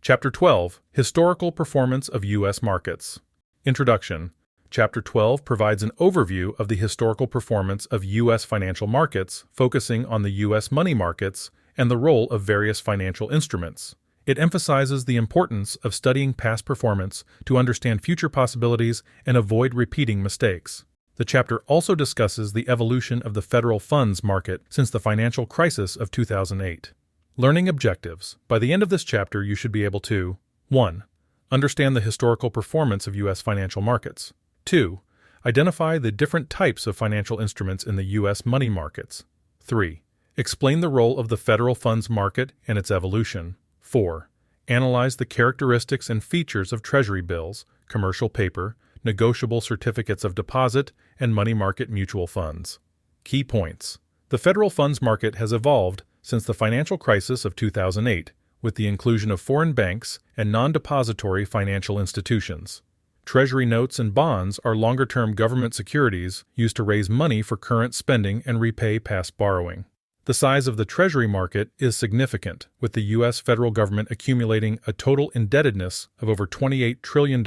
Chapter 12, Historical Performance of U.S. Markets. Introduction. Chapter 12 provides an overview of the historical performance of U.S. financial markets, focusing on the U.S. money markets and the role of various financial instruments. It emphasizes the importance of studying past performance to understand future possibilities and avoid repeating mistakes. The chapter also discusses the evolution of the federal funds market since the financial crisis of 2008. Learning objectives. By the end of this chapter, you should be able to 1. Understand the historical performance of U.S. financial markets. 2. Identify the different types of financial instruments in the U.S. money markets. 3. Explain the role of the federal funds market and its evolution. 4. Analyze the characteristics and features of Treasury bills, commercial paper, negotiable certificates of deposit, and money market mutual funds. Key points. The federal funds market has evolved since the financial crisis of 2008, with the inclusion of foreign banks and non-depository financial institutions. Treasury notes and bonds are longer-term government securities used to raise money for current spending and repay past borrowing. The size of the Treasury market is significant, with the U.S. federal government accumulating a total indebtedness of over $28 trillion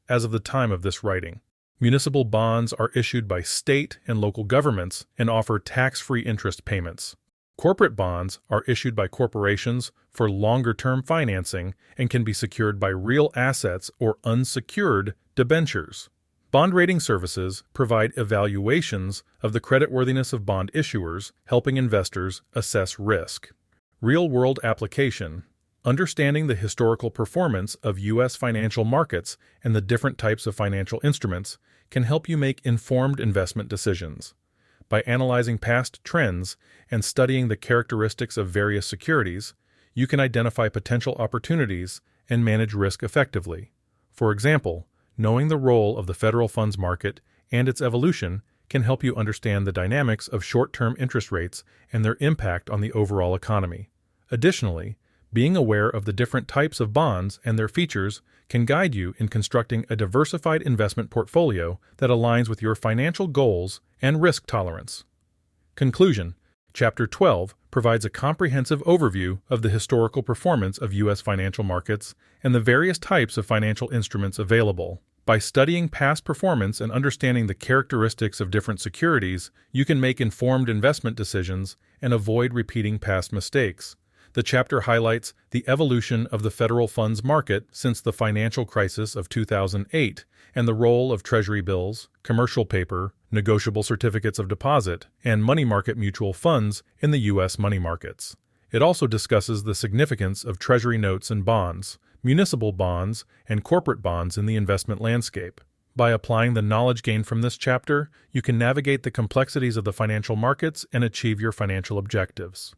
as of the time of this writing. Municipal bonds are issued by state and local governments and offer tax-free interest payments. Corporate bonds are issued by corporations for longer-term financing and can be secured by real assets or unsecured debentures. Bond rating services provide evaluations of the creditworthiness of bond issuers, helping investors assess risk. Real-world application. Understanding the historical performance of U.S. financial markets and the different types of financial instruments can help you make informed investment decisions. By analyzing past trends and studying the characteristics of various securities, you can identify potential opportunities and manage risk effectively. For example, knowing the role of the federal funds market and its evolution can help you understand the dynamics of short-term interest rates and their impact on the overall economy. Additionally, being aware of the different types of bonds and their features can guide you in constructing a diversified investment portfolio that aligns with your financial goals and risk tolerance. Conclusion. Chapter 12 provides a comprehensive overview of the historical performance of U.S. financial markets and the various types of financial instruments available. By studying past performance and understanding the characteristics of different securities, you can make informed investment decisions and avoid repeating past mistakes. The chapter highlights the evolution of the federal funds market since the financial crisis of 2008 and the role of Treasury bills, commercial paper, negotiable certificates of deposit, and money market mutual funds in the U.S. money markets. It also discusses the significance of Treasury notes and bonds, municipal bonds, and corporate bonds in the investment landscape. By applying the knowledge gained from this chapter, you can navigate the complexities of the financial markets and achieve your financial objectives.